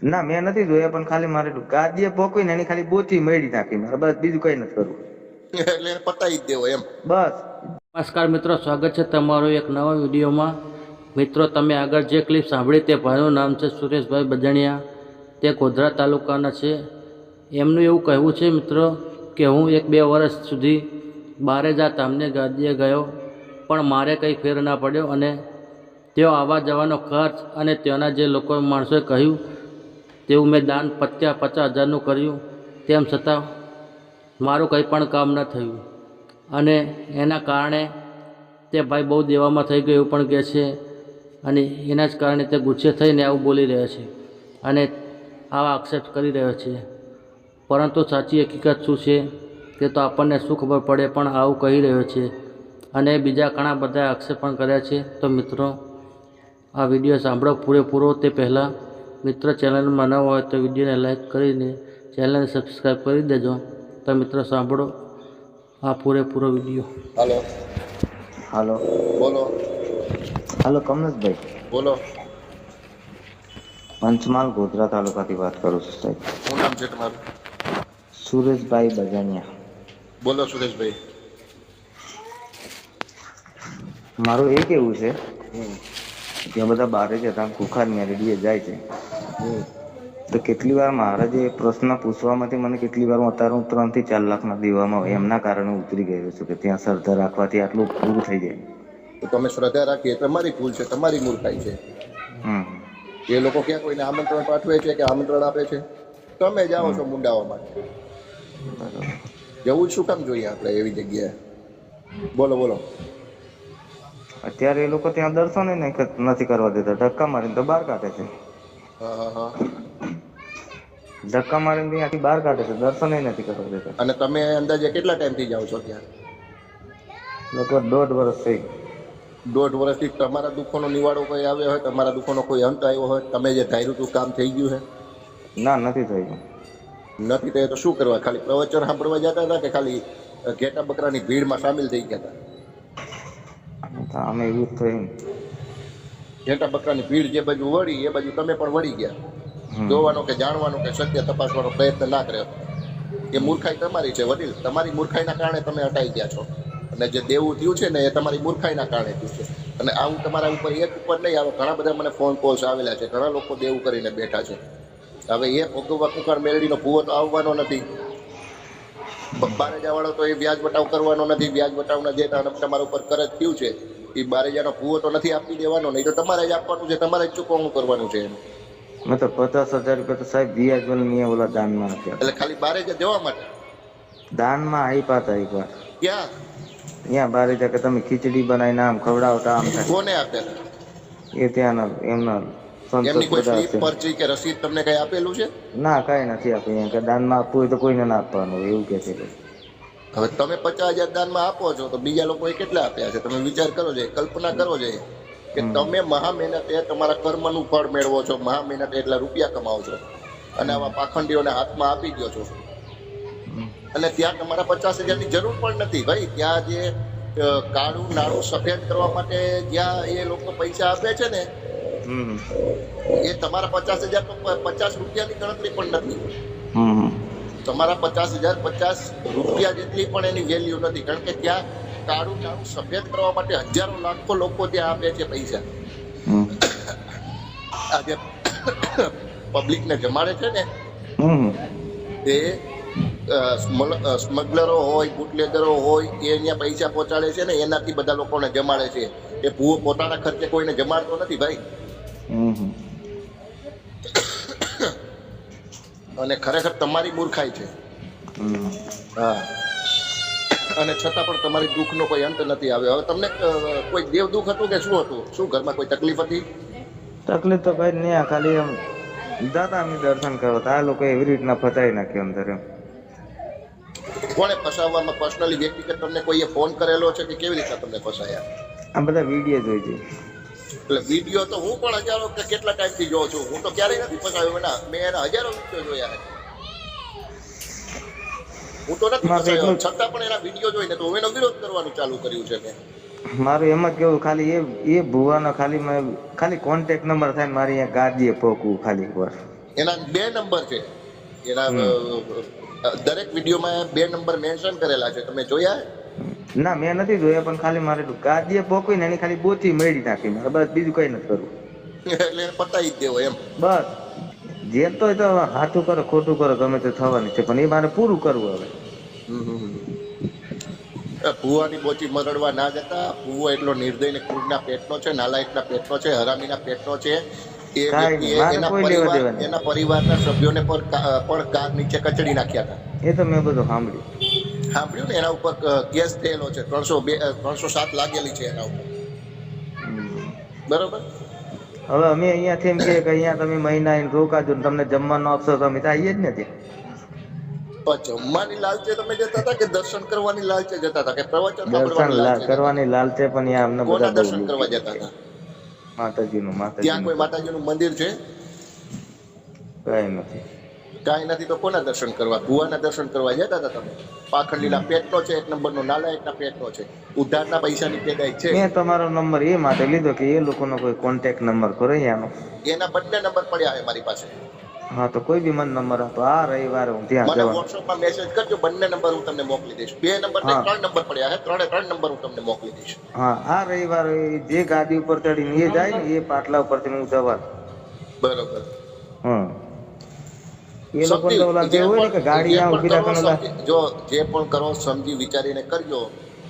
ના મેં નથી જોયા, પણ ખાલી મારે ગાદીએ પોકવી ને એની ખાલી બોથી મેળી નાખી મારે, બસ બીજું કઈ નથી કરવું. એટલે એને પતાવી જ દેવો એમ. બસ. નમસ્કાર મિત્રો, સ્વાગત છે તમારું એક નવા વિડીયોમાં. મિત્રો, તમે આગળ જે ક્લિપ સાંભળી તે ભાઈનું નામ છે સુરેશભાઈ બજાણિયા. તે ગોધરા તાલુકાના છે. એમનું એવું કહેવું છે મિત્રો કે હું 1-2 વર્ષ સુધી બારે જાત અમને ગાદીએ ગયો, પણ મારે કંઈ ફેર ના પડ્યો અને તેઓ આવવા જવાનો ખર્ચ અને ત્યાંના જે લોકો માણસોએ કહ્યું તેવું મેં દાન 50,000-50,000નું કર્યું, તેમ છતાં મારું કંઈ પણ કામ ન થયું. અને એના કારણે તે ભાઈ બહુ દેવામાં થઈ ગયું એવું પણ કહે છે. અને એના જ કારણે તે ગુસ્સે થઈને આવું બોલી રહ્યા છે અને આવા આક્ષેપ કરી રહ્યો છે. પરંતુ સાચી હકીકત શું છે તે તો આપણને શું ખબર પડે, પણ આવું કહી રહ્યો છે અને બીજા ઘણા બધા આક્ષેપ પણ કર્યા છે. તો મિત્રો, આ વિડીયો સાંભળો પૂરેપૂરો. તે પહેલાં મિત્રો, ચેનલમાં ન હોય તો વિડીયોને લાઈક કરીને ચેનલને સબસ્ક્રાઈબ કરી દેજો. તો મિત્રો, સાંભળો આ પૂરેપૂરો વિડીયો. હાલો હાલો. બોલો. હાલો કમલેશભાઈ. બોલો. પંચમહાલ ગોધરા તાલુકાથી વાત કરું છું સાહેબ. શું નામ છે તમારું? સુરેશભાઈ બજાણિયા. બોલો સુરેશભાઈ. મારું એ કેવું છે, હમ જ્યાં બધા બારે જતા કુખાર મેલડીએ જાય છે, હમ તો કેટલી વાર મારા જે પ્રશ્ન પૂછવામાંથી મને કેટલી વાર અત્યારે હું 3 થી 4 લાખના દેવામાં એમના કારણે ઉતરી ગયો છું કે ત્યાં શ્રદ્ધા રાખવાથી આટલું પૂરું થઈ જાય. તો તમે શ્રદ્ધા રાખીએ, તમારી ભૂલ છે, તમારી મૂર્ખાઈ છે. એ લોકો ક્યાં કોઈને આમંત્રણ પાઠવે છે કે આમંત્રણ આપે છે? તમે જાઓ છો મુંડાવા માટે. જવું જ શું કામ જોઈએ આપણે એવી જગ્યાએ? બોલો બોલો. અત્યારે એ લોકો ત્યાં દર્શન નથી કરવા દેતા, ધક્કા મારીને તો બહાર કાઢે છે. હા હા હા. ધક્કા મારીને ત્યાંથી બહાર કાઢે છે, દર્શન નથી કરવા દેતા. અને તમે અંદાજે કેટલા ટાઈમથી જાઓ છો ત્યાં? લગભગ 1.5 વર્ષ થઈ. 1.5 વર્ષથી તમારા દુઃખોનો નિવાડો કોઈ આવ્યો હોય, તમારા દુઃખોનો કોઈ અંત આવ્યો હોય, તમે જે ધાર્યું હતું કામ થઈ ગયું છે? ના, નથી થયું. નથી થયું તો શું કરવા? ખાલી પ્રવચન સાંભળવા જતા હતા કે ખાલી ઘેટા બકરાની ભીડમાં સામેલ થઈ ગયા હતા? અમે એવું જ થયું. ઘેટા બકરાની ભીડ જે બાજુ વળી એ બાજુ તમે પણ વળી ગયા. જોવાનો કે જાણવાનો કે સત્ય તપાસવાનો પ્રયત્ન ના કર્યો. એ મૂર્ખાઈ તમારી છે વડીલ. તમારી મૂર્ખાઈના કારણે તમે હટાઈ ગયા છો. અને જે દેવું થયું છે ને એ તમારી મૂર્ખાઈના કારણે થયું છે. અને આવું તમારા ઉપર એક ઉપર નહીં આવે, ઘણા બધા મને ફોન કોલ્સ આવેલા છે, ઘણા લોકો દેવું કરીને બેઠા છે. હવે એ ભોગવવા કુકર મેળવીનો ભૂવો તો આવવાનો નથી. બારેજાવાળો તો એ વ્યાજ વટાવ કરવાનો નથી. વ્યાજ વટાવના જે તમારા ઉપર કરજ થયું છે એ બારેજાનો ભૂવો તો નથી આપી દેવાનો, નહીં તો તમારે જ આપવાનું છે, તમારે જ ચૂકવણું કરવાનું છે એનું. મેં તો 50,000 રૂપિયા તો સાહેબ વ્યાજ મેં ઓલા દાનમાં આપ્યા. એટલે ખાલી બારેજા જવા માટે દાનમાં આપ્યા હતા એકવાર. ક્યાં? ત્યાં બારે જા કે તમે ખીચડી બનાવીને આમ ખવડાવતા આમ થાય. કોને આપેલા? એ ત્યાંના એમના એમની કોઈ બધા સ્લીપ પરચી કે રસીદ તમને કઈ આપેલું છે? ના, કઈ નથી આપ્યું. કે દાનમાં આપવું હોય તો કોઈને ના આપવાનું એવું કે છે. હવે તમે 50,000 દાનમાં આપો છો તો બીજા લોકોએ કેટલા આપ્યા છે? તમે વિચાર કરો જોઈએ, કલ્પના કરો જોઈએ કે તમે મહા મહેનતે તમારા કર્મનું ફળ મેળવો છો, મહા મહેનતે એટલા રૂપિયા કમાવો છો અને આવા પાખંડીઓને હાથમાં આપી દો છો. અને ત્યાં તમારા 50,000ની જરૂર પણ નથી ભાઈ. ત્યાં જે કાળું નાળું સફેદ કરવા માટે જ્યાં એ લોકો પૈસા આપે છે ને, એ તમારા 50,000 તો 50 રૂપિયાની ગણતરી પણ નથી. તમારા 50,000 50 રૂપિયા જેટલી પણ એની વેલ્યુ નથી. કારણ કે ત્યાં કાળું નાળું સફેદ કરવા માટે હજારો લાખો લોકો ત્યાં આપે છે પૈસા. આ જે પબ્લિકને જમાડે છે ને તે સ્મગલરો હોય, બુટલેગરો હોય, એ અહીંયા પૈસા પહોંચાડે છે ને, એનાથી બધા લોકોને જમાડે છે. એ ભૂવો પોતાના ખર્ચે કોઈને જમાડતો નથી ભાઈ. અને ખરેખર તમારી મૂર્ખાઈ છે. હા. અને છતાં પણ તમારી દુઃખનો કોઈ અંત નથી આવ્યો. હવે તમને કોઈ દેવ દુઃખ હતું કે શું હતું? શું ઘરમાં કોઈ તકલીફ હતી? તકલીફ તો કઈ નહીં, ખાલી એમ દાદા અમે દર્શન કરો તો આ લોકો એવી રીતના ફસાઈ નાખ્યો અંદર. એમ કોણે ફસાવવામાં? પર્સનલી વ્યક્તિગત તમને કોઈએ ફોન કરેલો છે કે કેવી રીતે તમને ફસાયા? આ બધા વિડીયો જોઈ છે. એટલે વિડીયો તો હું પણ હજારો કે કેટલા ટાઈમથી જોઉં છું. હું તો ક્યારેય નથી ફસાયો. મેં એના હજારો વિડીયો જોયા છે. હું તો નથી ફસાયો, છતાં પણ એના વિડીયો જોઈને તો એનો વિરોધ કરવાનું ચાલુ કર્યું છે મેં. મારું એમ જ કેવું, ખાલી એ ભુવાનો ખાલી કોન્ટેક્ટ નંબર થાય મારી અહીંયા ગાદીએ પોકવું ખાલી એકવાર. એના 2 નંબર છે એના દરેક વિડીયોમાં 2 નંબર મેન્શન કરેલા છે, તમે જોયા? ના મેં નથી જોયા, પણ ખાલી મારે ગાદીએ પોકવી ને એની ખાલી બોચી મેળી નાખી મારે, બસ બીજું કઈ નથી કરવું. એટલે એને પતાવી જ દેવો એમ. બસ જેમ તો હાથું કરો ખોટું કરો ગમે તે થવાની છે, પણ એ મારે પૂરું કરવું હવે. ભૂવાની બોચી મરડવા ના જતા. ભૂવો એટલો નિર્દય ને ક્રૂરના પેટનો છે, નાલાયકના પેટનો છે, હરામીના પેટનો છે. એ વ્યક્તિએ એના પરિવારના સભ્યોને પણ કાર નીચે કચડી નાખ્યા હતા. એ તો મેં બધું સાંભળ્યું ને એના ઉપર કેસ થયેલો છે, 307 લાગેલી છે એના ઉપર. બરોબર. હવે અમે અહીંયાથી એમ કે અહીંયા તમે મહિના રોકાજો ને તમને જમવાનું આપશો તો અમે તો આવીએ જ ને ત્યાં. જમવાની લાલચે તમે જતા હતા કે દર્શન કરવાની લાલચે જતા હતા કે પ્રવચન કરવાની લાલચે? પણ અહીંયા અમને બધા દર્શન કરવા જતા હતા? માતાજીનું. ત્યાં કોઈ માતાજીનું મંદિર છે? કાંઈ નથી તો કોના દર્શન કરવા? ભુવાના દર્શન કરવા જતા હતા તમે? પાખંડીના પેટનો છે, 1 નંબરનો, નાલાયકના પેટનો છે, ઉધારના પૈસાની પેદાય છે. મેં તમારો નંબર એ માટે લીધો કે એ લોકોનો કોઈ કોન્ટેક્ટ નંબર કરો અહીંયાનો. એના બંને નંબર પડ્યા છે મારી પાસે. હા તો કોઈ બી મને નંબર આપો, આ રવિવારે હું ત્યાં મને વોટ્સએપમાં મેસેજ કરજો, બંને નંબર હું તમને મોકલી દઈશ. 2 નંબર ને 3 નંબર પડ્યા છે, 3 નંબર હું તમને મોકલી દઈશ. હા આ રવિવારે જે ગાડી ઉપર ચડીને એ જાય ને એ પાટલા ઉપરથી હું જવા. બરોબર. એ લોકો તો ઓલા જે હોય ને કે ગાડી આ ઊભી રાખવાનો, જો જે પણ કરો સમજી વિચારીને કરજો.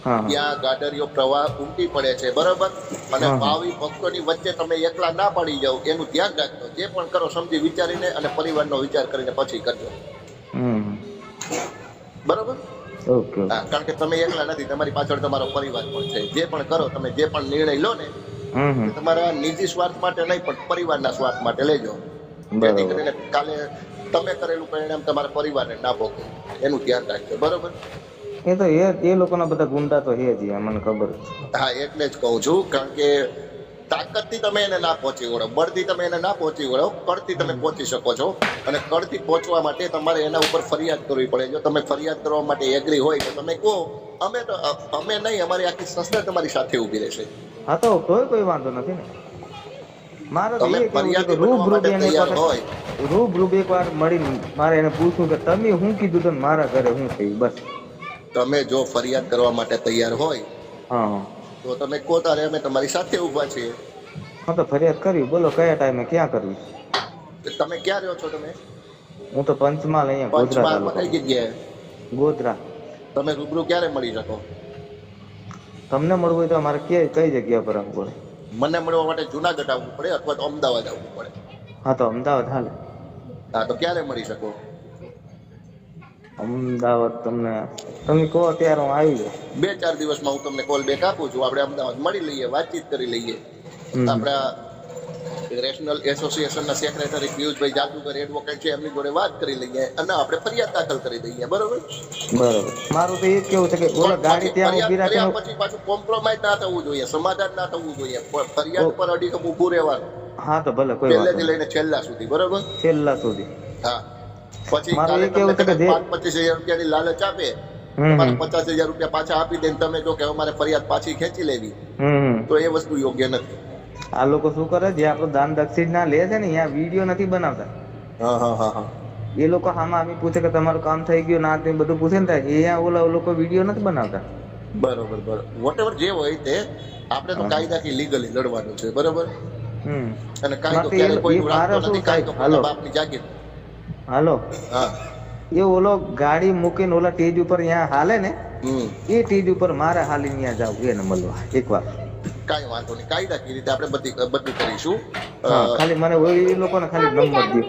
ત્યાં ગાડરીઓ પ્રવાહ ઉમટી પડે છે, બરોબર. અને ભાવિ ભક્તોની વચ્ચે તમે એકલા ના પડી જાવ એનું ધ્યાન રાખજો. જે પણ કરો સમજી વિચારીને અને પરિવારનો વિચાર કરીને પછી કરજો. બરોબર. કારણ કે તમે એકલા નથી, તમારી પાછળ તમારો પરિવાર પણ છે. જે પણ કરો તમે, જે પણ નિર્ણય લો ને તમારા નિજી સ્વાર્થ માટે નહીં પણ પરિવારના સ્વાર્થ માટે લેજો. જેથી કરીને કાલે તમે કરેલું પરિણામ તમારા પરિવારને ના ભોગવે એનું ધ્યાન રાખજો. બરોબર. એ તો એ લોકોના બધા ગુંડા તો હે જ, મને ખબર છે. હા એટલે જ કહું છું, કારણ કે તાકાતથી તમે એને ના પહોંચી વળો, બળથી તમે એને ના પહોંચી વળો, કળથી તમે પહોંચી શકો છો. અને કળથી પહોંચવા માટે તમારે એના ઉપર ફરિયાદ કરવી પડે. જો તમે ફરિયાદ કરવા માટે એગ્રી હોય તો તમે કહો, અમે નહીં, અમારી આખી સંસ્થા તમારી સાથે ઊભી રહેશે. હા તો કોઈ વાંધો નથી ને. મારે રૂબરૂ એકવાર મળીને મારે એને પૂછવું કે તમે શું કીધું તો મારા ઘરે શું થયું. બસ તમે જો ફરિયાદ કરવા માટે તૈયાર હોય તો તમે કહો, તારે અમે તમારી સાથે ઊભા છીએ. હા તો ફરિયાદ કરવી, બોલો કયા ટાઈમે ક્યાં કરવી? તમે ક્યાં રહ્યો છો? તમે? હું તો પંચમહાલ, અહીંયા ગોધરા. કઈ જગ્યાએ? ગોધરા. તમે રૂબરૂ ક્યારે મળી શકો? તમને મળવું હોય તો અમારે કઈ જગ્યા પર આવવું પડે? મને મળવા માટે જુનાગઢ આવવું પડે અથવા તો અમદાવાદ આવવું પડે. હા તો અમદાવાદ હાલે. હા તો ક્યારે મળી શકો? અમદાવાદ તમે કહો ત્યારે હું આવી જાઉં. 2-4 દિવસમાં હું તમને કોલ બેક આપું છું. આપણે અમદાવાદ મળી લઈએ, વાતચીત કરી લઈએ. આપણા રેશનલ એસોસિએશનના સેક્રેટરી પિયુષભાઈ જાદુગર એડવોકેટ છે, એમની જોડે વાત કરી લઈએ અને આપણે ફરિયાદ દાખલ કરી દઈએ. બરોબર. મારું તો એ જ કેવું છે કે ઓલા ગાડી ત્યાં ઊભી રાખીને પછી પાછું કોમ્પ્રોમાઇઝ ના થવું જોઈએ, સમાધાન ના થવું જોઈએ. ફરિયાદ પર અડીખમ ઊભું રહેવાનું. હા તો ભલે, કોઈ પહેલેથી લઈને છેલ્લા સુધી. બરોબર. છેલ્લા સુધી. હા. પછી 25,000 રૂપિયાની લાલચ આપે, તમારે 50,000 રૂપિયા પાછા આપી દે, તમે જો કે અમારે ફરિયાદ પાછી ખેંચી લેવી, તો એ વસ્તુ યોગ્ય નથી. આ લોકો શું કરે, જે આપણું દાન દક્ષિણા લે છે ને, અહીંયા વિડીયો નથી બનાવતા. એ લોકો આમાં આવી પૂછે કે તમારું કામ થઈ ગયું ના, તે બધું પૂછે ને, અહીંયા ઓલા લોકો વિડીયો નથી બનાવતા. બરોબર. વોટેવર જે હોય તે આપણે તો કાયદાથી લીગલી લડવાનું છે. બરોબર. અને કાયદો ક્યારે કોઈ રાખતો નથી. કાયદો પોતાના બાપની જાગીર. હાલો. હા. એ ઓલો ગાડી મૂકીને ઓલા ટેજ ઉપર અહીંયા હાલે ને, એ ટેજ ઉપર મારે હાલી ત્યાં જાવ એને મળવા એકવાર. કાંઈ વાંધો નહીં, કાયદાકીય રીતે આપણે બધું કરીશું. ખાલી મને એ લોકોને ખાલી નંબર દે.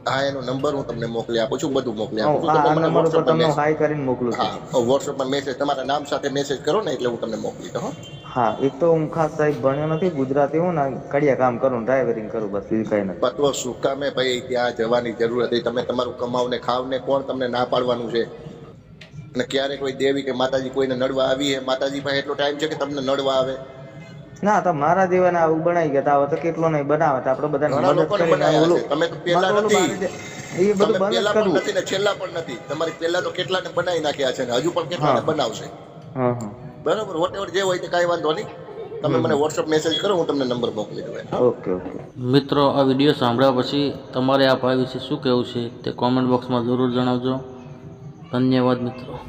હા એનો નંબર હું તમને મોકલી આપું છું, બધું મોકલી આપું છું. આ નંબર ઉપર તમને હાઈ કરીને મોકલું છું. હા વોટ્સએપમાં મેસેજ તમારા નામ સાથે મેસેજ કરો ને એટલે હું તમને મોકલી દઉં. હા એક તો હું ખાસ સાહેબ ભણ્યો નથી, ગુજરાતી હું ને કડિયા કામ કરું, ડ્રાઈવરિંગ કરું, બસ બીજું કઈ નથી. તો શું કામે ભાઈ ત્યાં જવાની જરૂર હતી? તમે તમારું કમાવ ને ખાવ ને, કોણ તમને ના પાડવાનું છે? અને ક્યારે કોઈ દેવી કે માતાજી કોઈને નડવા આવી હે? માતાજી પાસે એટલો ટાઈમ છે કે તમને નડવા આવે? ના તો મારા જીવન આવું બનાવી ગયા તો કેટલો નહીં બનાવે તો આપણે બધા મદદ કરીને. તમે તો પેલા નથી, એ બધું પેલા પણ નથી ને છેલ્લા પણ નથી. તમારી પેલા તો કેટલાને બનાવી નાખ્યા છે ને હજુ પણ કેટલાને બનાવશે. બરાબર. વોટેવર જે હોય તે કાંઈ વાંધો નહીં. તમે મને વોટ્સઅપ મેસેજ કરો, હું તમને નંબર મોકલી દઉં એનો. Okay okay. મિત્રો આ વિડીયો સાંભળ્યા પછી તમારે આ ભાઈ વિશે શું કહેવું છે તે કોમેન્ટ બોક્સમાં જરૂર જણાવજો. ધન્યવાદ મિત્રો.